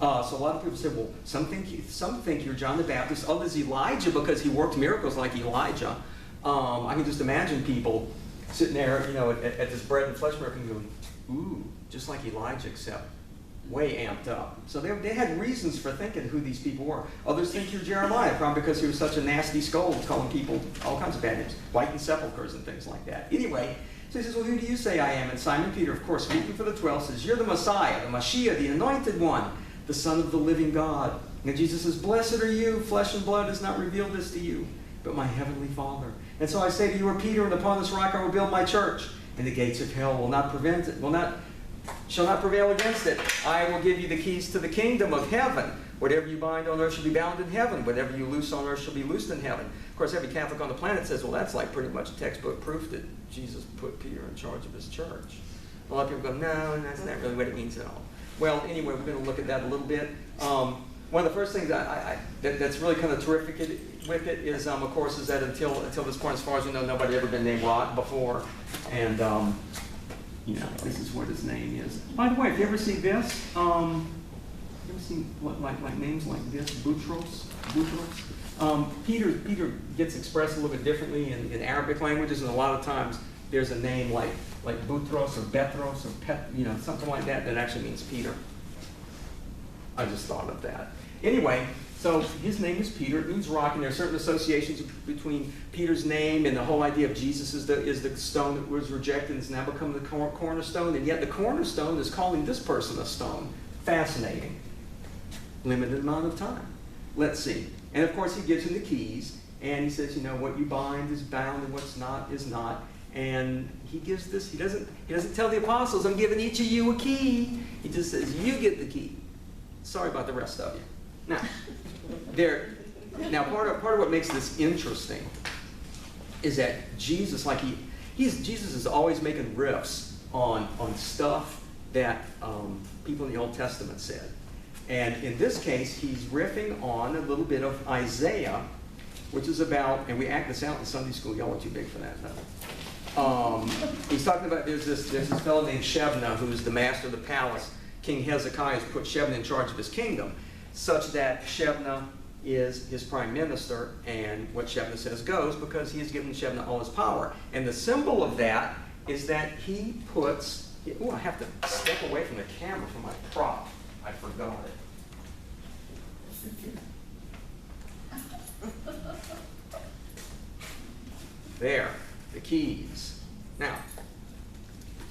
So a lot of people say, well, some think you're John the Baptist, others Elijah because he worked miracles like Elijah. I can just imagine people sitting there, you know, at this bread and flesh miracle and going, ooh, just like Elijah, except way amped up. So they had reasons for thinking who these people were. Others think you're Jeremiah, probably because he was such a nasty scold, calling people all kinds of bad names, whitened sepulchres and things like that. Anyway, so he says, well, who do you say I am? And Simon Peter, of course, speaking for the 12, says, you're the Messiah, the Mashiach, the Anointed One, the Son of the living God. And Jesus says, blessed are you, flesh and blood has not revealed this to you, but my heavenly Father. And so I say to you, are Peter, and upon this rock I will build my church, and the gates of hell shall not prevail against it. I will give you the keys to the kingdom of heaven. Whatever you bind on earth shall be bound in heaven. Whatever you loose on earth shall be loosed in heaven. Of course, every Catholic on the planet says, well, that's like pretty much textbook proof that Jesus put Peter in charge of his church. A lot of people go, no, that's not really what it means at all. Well, anyway, we're going to look at that a little bit. One of the first things that's really kind of terrific with it is, of course, is that until this point, as far as we know, nobody had ever been named Rock before. And, you know, this is what his name is. By the way, if you ever see this, you ever seen like names like this, Boutros? Peter gets expressed a little bit differently in Arabic languages, and a lot of times there's a name like Boutros or Betros or something like that actually means Peter. I just thought of that. Anyway, so his name is Peter. It means rock, and there are certain associations between Peter's name and the whole idea of Jesus is the stone that was rejected and has now become the cornerstone, and yet the cornerstone is calling this person a stone. Fascinating. Limited amount of time. Let's see. And of course he gives him the keys, and he says, you know, what you bind is bound and what's not is not. And he gives this, he doesn't tell the apostles, I'm giving each of you a key. He just says, you get the key. Sorry about the rest of you. Now, part of what makes this interesting is that Jesus, Jesus is always making riffs on stuff that people in the Old Testament said. And in this case, he's riffing on a little bit of Isaiah, which is about, and we act this out in Sunday school. Y'all are too big for that, no? He's talking about, there's this fellow named Shebna, who's the master of the palace. King Hezekiah has put Shebna in charge of his kingdom, such that Shebna is his prime minister, and what Shebna says goes because he has given Shebna all his power. And the symbol of that is that he puts, I have to step away from the camera for my prop. I forgot it. There, the keys. Now,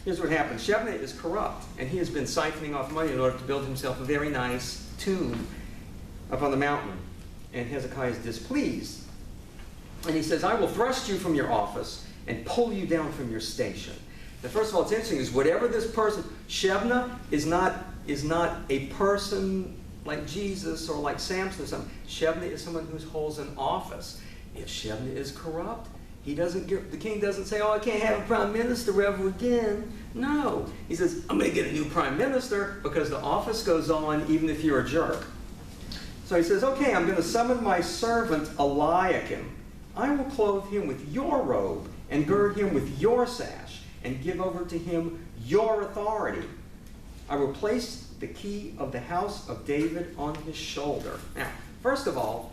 here's what happens. Shebna is corrupt, and he has been siphoning off money in order to build himself a very nice tomb up on the mountain. And Hezekiah is displeased. And he says, I will thrust you from your office and pull you down from your station. Now, first of all, it's interesting is whatever this person, Shebna is not a person like Jesus or like Samson or something. Shebna is someone who holds an office. If Shebna is corrupt, the king doesn't say, oh, I can't have a prime minister ever again. No. He says, I'm going to get a new prime minister because the office goes on even if you're a jerk. So he says, okay, I'm going to summon my servant Eliakim. I will clothe him with your robe and gird him with your sash and give over to him your authority. I will place the key of the house of David on his shoulder. Now, first of all,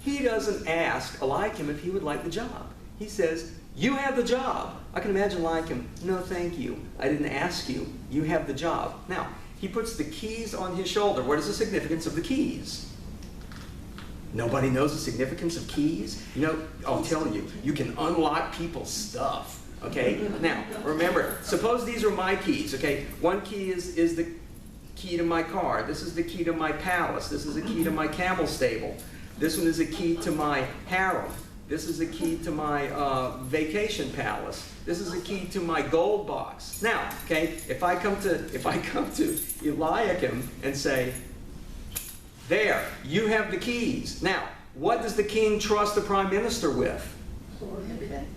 he doesn't ask Eliakim if he would like the job. He says, you have the job. I can imagine Eliakim, no thank you. I didn't ask you. You have the job. Now, he puts the keys on his shoulder. What is the significance of the keys? Nobody knows the significance of keys? You know, I'll tell you, you can unlock people's stuff. Okay? Now, remember, suppose these are my keys, okay? One key is the key to my car. This is the key to my palace. This is the key to my camel stable. This one is a key to my harem. This is a key to my vacation palace. This is a key to my gold box. Now, okay, if I come to Eliakim and say, there, you have the keys. Now, what does the king trust the prime minister with?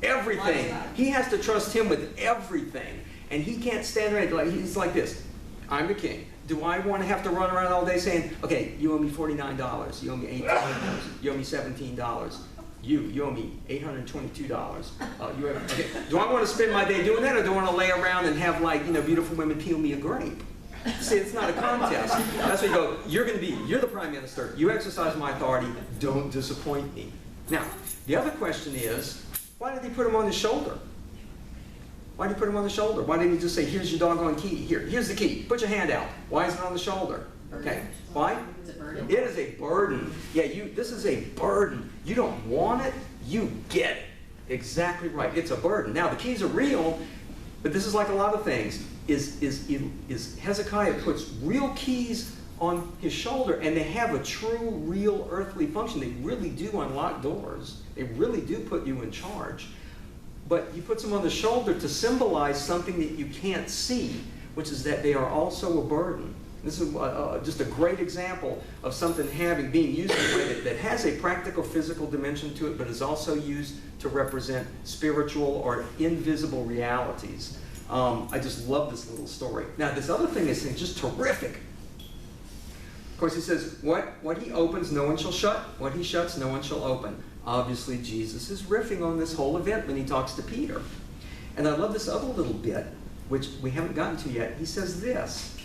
Everything. He has to trust him with everything. And he can't stand there he's like this. I'm the king. Do I want to have to run around all day saying, okay, you owe me $49, you owe me $18, you owe me $17, you owe me $822. Okay. Do I want to spend my day doing that, or do I want to lay around and have beautiful women peel me a grape? See, it's not a contest. That's what you go, you're the prime minister, you exercise my authority, don't disappoint me. Now, the other question is, why did he put him on his shoulder? Why did he put him on the shoulder? Why didn't he just say, here's your doggone key, here's the key, put your hand out. Why is it on the shoulder? Okay, why? It is a burden. Yeah, this is a burden. You don't want it, you get it. Exactly right, it's a burden. Now, the keys are real, but this is like a lot of things. Is Hezekiah puts real keys on his shoulder, and they have a true, real earthly function. They really do unlock doors. They really do put you in charge. But he puts them on the shoulder to symbolize something that you can't see, which is that they are also a burden. This is just a great example of something being used in a way that has a practical, physical dimension to it, but is also used to represent spiritual or invisible realities. I just love this little story. Now, this other thing is just terrific. Of course, he says, what he opens, no one shall shut. What he shuts, no one shall open. Obviously, Jesus is riffing on this whole event when he talks to Peter. And I love this other little bit, which we haven't gotten to yet. He says this,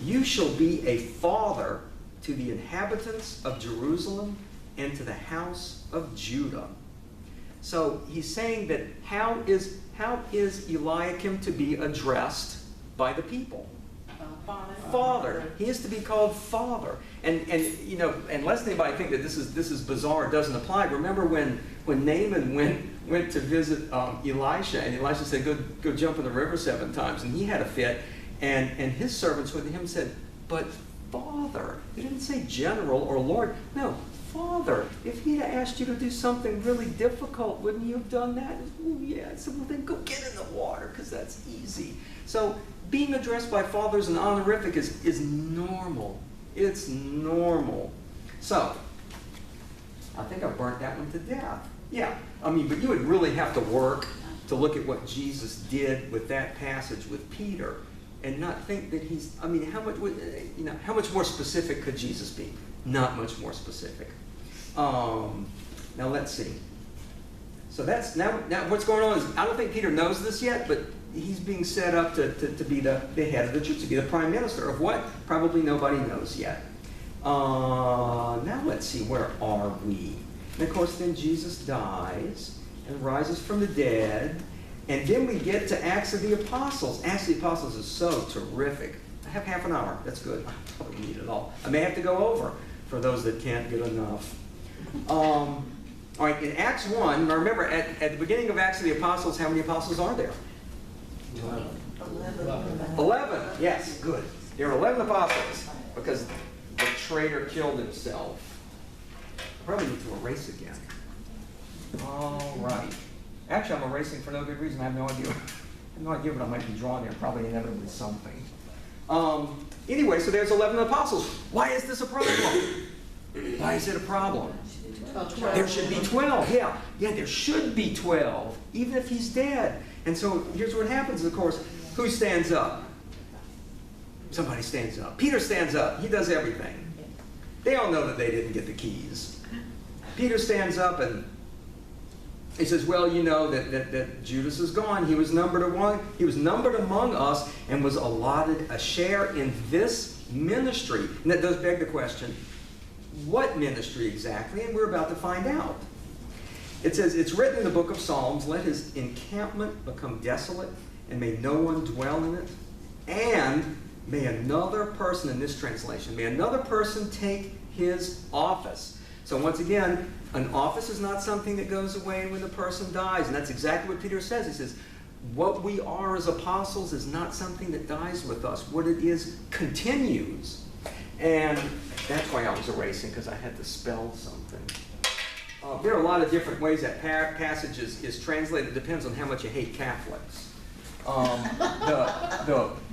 you shall be a father to the inhabitants of Jerusalem and to the house of Judah. So he's saying that how is Eliakim to be addressed by the people? Father. He is to be called Father. And you know, unless anybody think that this is bizarre, it doesn't apply. Remember when Naaman went to visit Elisha, and Elisha said, go jump in the river 7 times, and he had a fit, and his servants went to him and said, but Father. He didn't say General or Lord. No, Father. If he had asked you to do something really difficult, wouldn't you have done that? Oh yeah. I said, well then go get in the water, because that's easy. So being addressed by fathers and honorific is normal. It's normal. So, I think I burnt that one to death. Yeah, I mean, but you would really have to work to look at what Jesus did with that passage with Peter and not think that he's, I mean, how much more specific could Jesus be? Not much more specific. Now let's see. So that's, now what's going on is, I don't think Peter knows this yet, but he's being set up to be the head of the church, to be the prime minister of what? Probably nobody knows yet. Now let's see, where are we? And of course then Jesus dies and rises from the dead, and then we get to Acts of the Apostles. Acts of the Apostles is so terrific. I have half an hour, that's good. I probably need it all. I may have to go over for those that can't get enough. All right, in Acts 1, now remember at the beginning of Acts of the Apostles, how many apostles are there? 11, yes, good. There are 11 apostles because the traitor killed himself. I probably need to erase again. All right. Actually, I'm erasing for no good reason. I have no idea. I have no idea what I might be drawing there. Probably inevitably something. Anyway, so there's 11 apostles. Why is this a problem? Why is it a problem? There should be 12. Yeah, there should be 12, even if he's dead. And so here's what happens, of course. Who stands up? Somebody stands up. Peter stands up. He does everything. They all know that they didn't get the keys. Peter stands up and he says, well, you know that Judas is gone. He was numbered among us and was allotted a share in this ministry. And that does beg the question, what ministry exactly? And we're about to find out. It says, it's written in the book of Psalms, let his encampment become desolate, and may no one dwell in it. And may another person, in this translation, may another person take his office. So once again, an office is not something that goes away when the person dies. And that's exactly what Peter says. He says, what we are as apostles is not something that dies with us. What it is continues. And that's why I was erasing, because I had to spell something. There are a lot of different ways that passage is translated. It depends on how much you hate Catholics.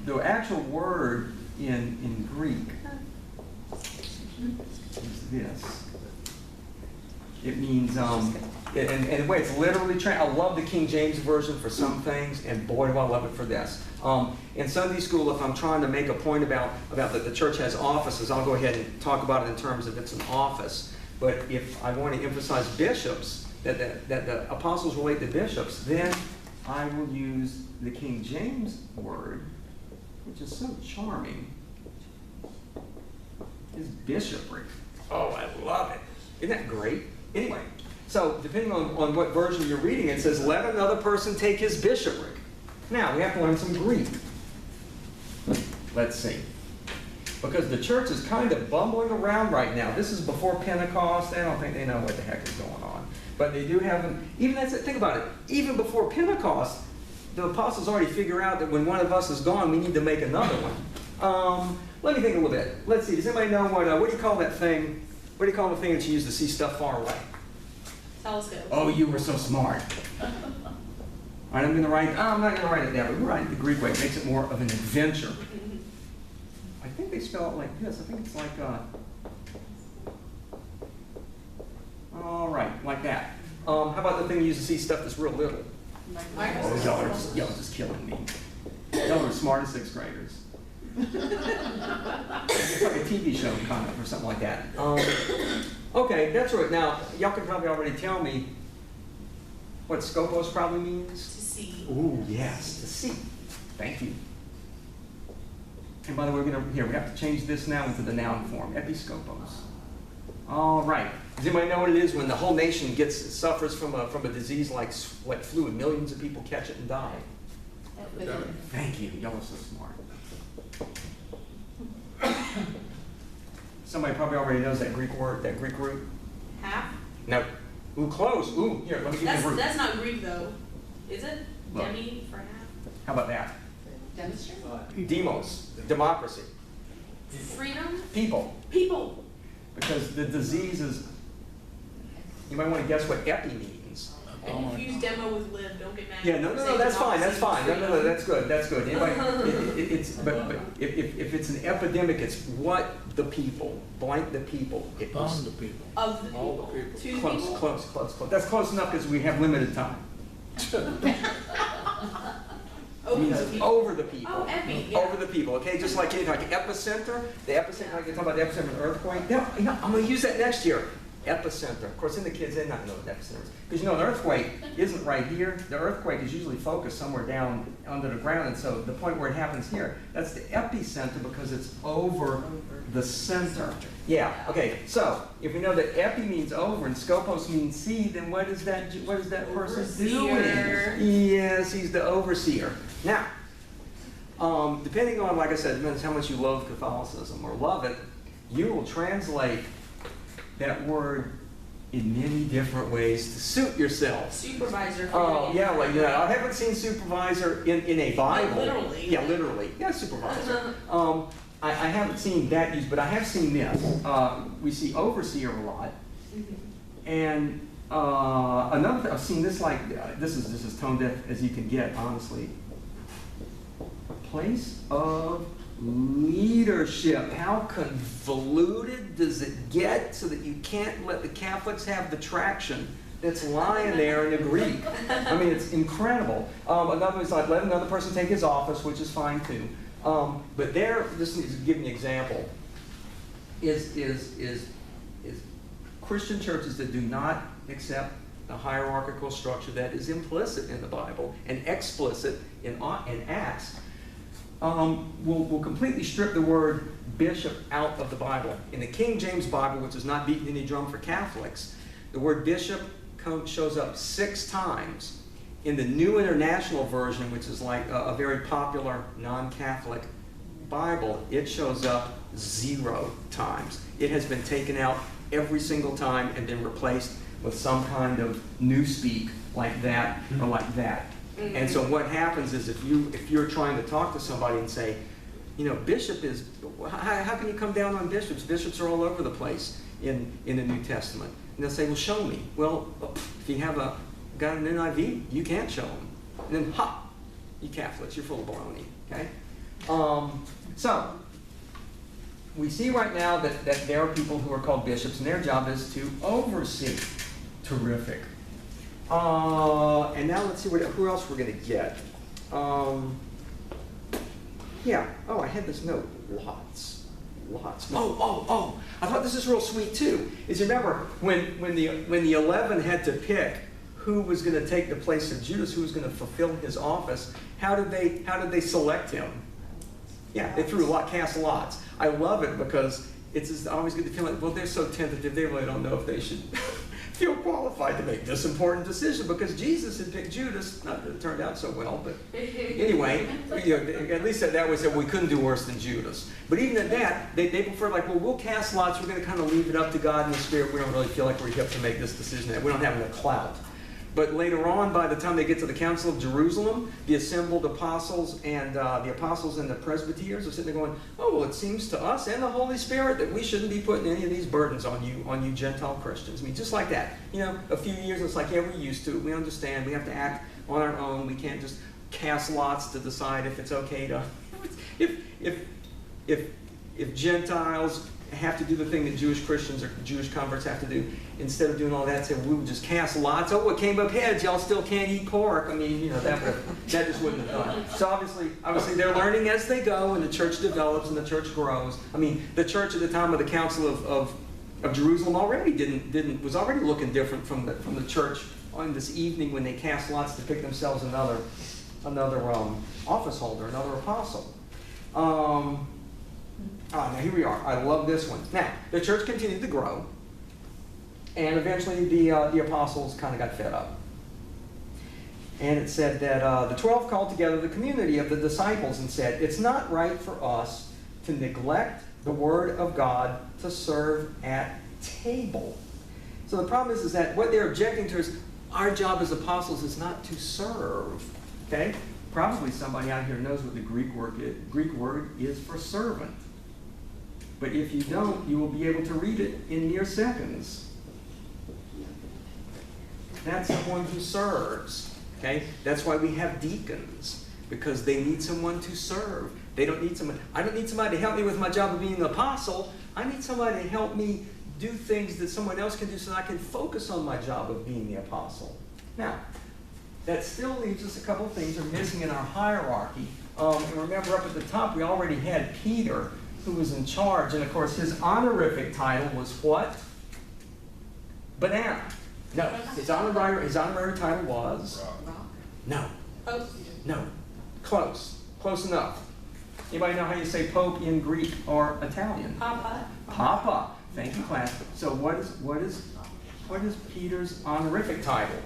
The actual word in Greek is this. It means, and the way it's literally translated, I love the King James Version for some things, and boy do I love it for this. In Sunday school, if I'm trying to make a point about that the church has offices, I'll go ahead and talk about it in terms of it's an office. But if I want to emphasize bishops, that the apostles relate to bishops, then I will use the King James word, which is so charming, is bishopric. Oh, I love it. Isn't that great? Anyway, so depending on what version you're reading, it says, let another person take his bishopric. Now, we have to learn some Greek. Let's see. Because the church is kind of bumbling around right now. This is before Pentecost. I don't think they know what the heck is going on. But they do have them. Even that's it. Think about it. Even before Pentecost, the apostles already figure out that when one of us is gone, we need to make another one. Let me think a little bit. Let's see. Does anybody know what do you call that thing? What do you call the thing that you use to see stuff far away? Telescope. Oh, you were so smart. All right, I'm not going to write it down, but we're writing it the Greek way. It makes it more of an adventure. I think they spell it like this. I think it's like, all right, like that. How about the thing you use to see stuff that's real little? Oh, y'all are just killing me. Y'all are smart as sixth graders. It's like a TV show kind of, or something like that. Okay, that's right. Now, y'all can probably already tell me what scopos probably means. To see. Ooh, yes, to see. Thank you. And by the way, we have to change this now into the noun form, episcopos. All right. Does anybody know what it is when the whole nation suffers from a disease like flu and millions of people catch it and die? Thank you. Y'all are so smart. Somebody probably already knows that Greek word, that Greek root. Half? No. Ooh, close. Ooh, here, let me give you the root. That's not Greek though, is it? Look. Demi for half? How about that? Demonstrate? Demos, democracy. Freedom? People. People. Because the disease is, you might want to guess what epi means. And if you use demo with live, don't get mad. Yeah, no, that's fine, that's fine. No, that's good, that's good. Anybody, but if it's an epidemic, it's what the people, blank the people. On the people. Of the people. All the people. To the Close, people. close. That's close enough because we have limited time. Over the people. Oh, epi, yeah. Over the people, okay? Just like epicenter, the epicenter, like you talk about the epicenter of an earthquake. Yeah, I'm going to use that next year. Epicenter. Of course, then the kids, they not know what epicenter is. Because an earthquake isn't right here. The earthquake is usually focused somewhere down under the ground. And so the point where it happens here, that's the epicenter because it's over the center. Yeah, okay. So if we know that epi means over and scopos means see, then what is that person doing? Yes, he's the overseer. Now, depending on, like I said, depends how much you love Catholicism or love it, you will translate that word in many different ways to suit yourself. Supervisor. Oh, yeah, like I haven't seen supervisor in a Bible. Literally. Yeah, literally. Yeah, supervisor. I haven't seen that used, but I have seen this. We see overseer a lot. And another thing, I've seen this this is as tone deaf as you can get, honestly. Place of leadership. How convoluted does it get so that you can't let the Catholics have the traction that's lying there in the Greek? I mean, it's incredible. Another is like let another person take his office, which is fine too. But there, just to give you an example, is Christian churches that do not accept the hierarchical structure that is implicit in the Bible and explicit in Acts. Will completely strip the word bishop out of the Bible. In the King James Bible, which is not beating any drum for Catholics, the word bishop shows up 6 times. In the New International Version, which is like a very popular non-Catholic Bible, it shows up 0 times. It has been taken out every single time and been replaced with some kind of newspeak like that or like that. And so what happens is if you're trying to talk to somebody and say, bishop is, how can you come down on bishops? Bishops are all over the place in the New Testament. And they'll say, well, show me. Well, if you have got an NIV, you can't show them. And then, you Catholics, you're full of baloney, okay? So, we see right now that there are people who are called bishops, and their job is to oversee. Terrific. And now let's see who else we're going to get. Yeah. Oh, I had this note. Lots. Oh. I thought this is real sweet too. Is you remember when the 11 had to pick who was going to take the place of Judas, who was going to fulfill his office? How did they select him? Yeah, they threw cast lots. I love it because it's just, I always get the feeling, well, they're so tentative, they really don't know if they should feel qualified to make this important decision, because Jesus had picked Judas. Not that it turned out so well, but anyway, at least that way said we couldn't do worse than Judas. But even at that, they prefer, like, well, we'll cast lots, we're going to kind of leave it up to God and the Spirit. We don't really feel like we have to make this decision. We don't have enough clout. But later on, by the time they get to the Council of Jerusalem, the assembled apostles and the presbyters are sitting there going, oh, well, it seems to us and the Holy Spirit that we shouldn't be putting any of these burdens on you Gentile Christians. I mean, just like that. You know, a few years, it's like, yeah, we're used to it. We understand. We have to act on our own. We can't just cast lots to decide if it's okay to, if Gentiles have to do the thing that Jewish Christians or Jewish converts have to do. Instead of doing all that, say, we would just cast lots. Oh, what came up heads? Y'all still can't eat pork. I mean, you know, that just wouldn't have done. So obviously they're learning as they go, and the church develops and the church grows. I mean, the church at the time of the Council of Jerusalem already was already looking different from the church on this evening when they cast lots to pick themselves another office holder, another apostle. Now here we are. I love this one. Now, the church continued to grow, and eventually the apostles kind of got fed up. And it said that the 12 called together the community of the disciples and said, it's not right for us to neglect the word of God to serve at table. So the problem is that what they're objecting to is our job as apostles is not to serve. Okay? Probably somebody out here knows what the Greek word is for servant. But if you don't, you will be able to read it in mere seconds. That's someone who serves. Okay? That's why we have deacons, because they need someone to serve. They don't need someone. I don't need somebody to help me with my job of being an apostle. I need somebody to help me do things that someone else can do so that I can focus on my job of being the apostle. Now, that still leaves us a couple of things are missing in our hierarchy. And remember, up at the top, we already had Peter, who was in charge, and of course his honorific title was what? Banana. No, his honorary title was? No. Pope. No. Close. Close enough. Anybody know how you say Pope in Greek or Italian? Papa. Papa. Thank you, class. So what is Peter's honorific title?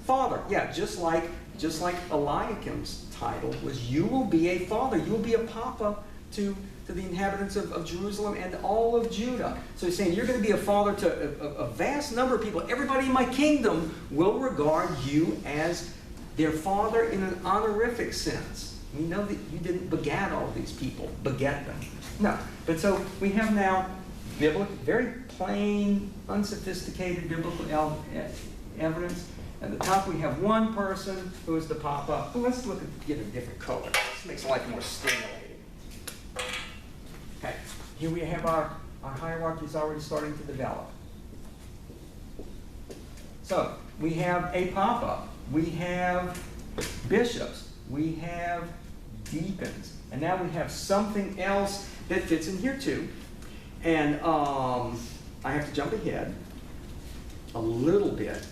Father. Yeah, just like Eliakim's title was, you will be a father. You will be a papa to the inhabitants of Jerusalem and all of Judah. So he's saying you're going to be a father to a vast number of people. Everybody in my kingdom will regard you as their father in an honorific sense. We know that you didn't begat all these people, beget them. No. But so we have now very plain, unsophisticated biblical evidence. At the top we have one person who is the papa. Well, let's get a different color. This makes life more stimulating. Okay, here we have our hierarchy is already starting to develop. So we have a papa, we have bishops, we have deacons, and now we have something else that fits in here too. And I have to jump ahead a little bit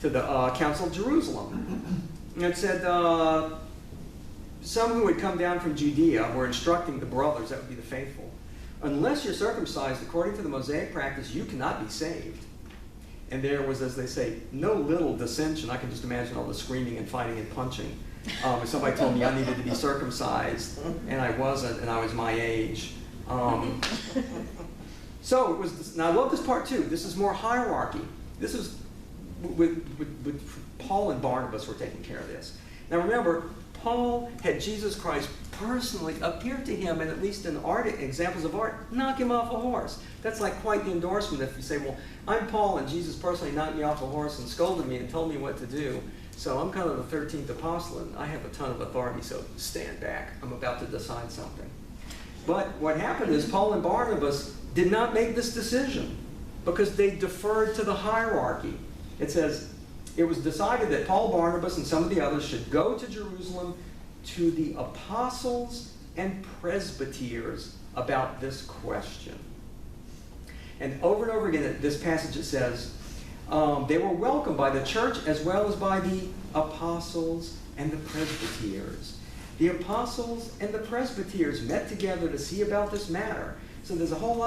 to the Council of Jerusalem. And it said, some who had come down from Judea were instructing the brothers, that would be the faithful, unless you're circumcised according to the Mosaic practice, you cannot be saved. And there was, as they say, no little dissension. I can just imagine all the screaming and fighting and punching. If somebody told me I needed to be circumcised, and I wasn't, and I was my age. So it was this, now I love this part too. This is more hierarchy. This is with Paul and Barnabas were taking care of this. Now remember, Paul had Jesus Christ personally appear to him, and at least in art, examples of art, knock him off a horse. That's like quite the endorsement if you say, well, I'm Paul and Jesus personally knocked me off a horse and scolded me and told me what to do. So I'm kind of the 13th apostle and I have a ton of authority, so stand back. I'm about to decide something. But what happened is Paul and Barnabas did not make this decision because they deferred to the hierarchy. It says, it was decided that Paul, Barnabas, and some of the others should go to Jerusalem to the apostles and presbyters about this question. And over again, in this passage it says, they were welcomed by the church as well as by the apostles and the presbyters. the apostles and the presbyters met together to see about this matter. So there's a whole lot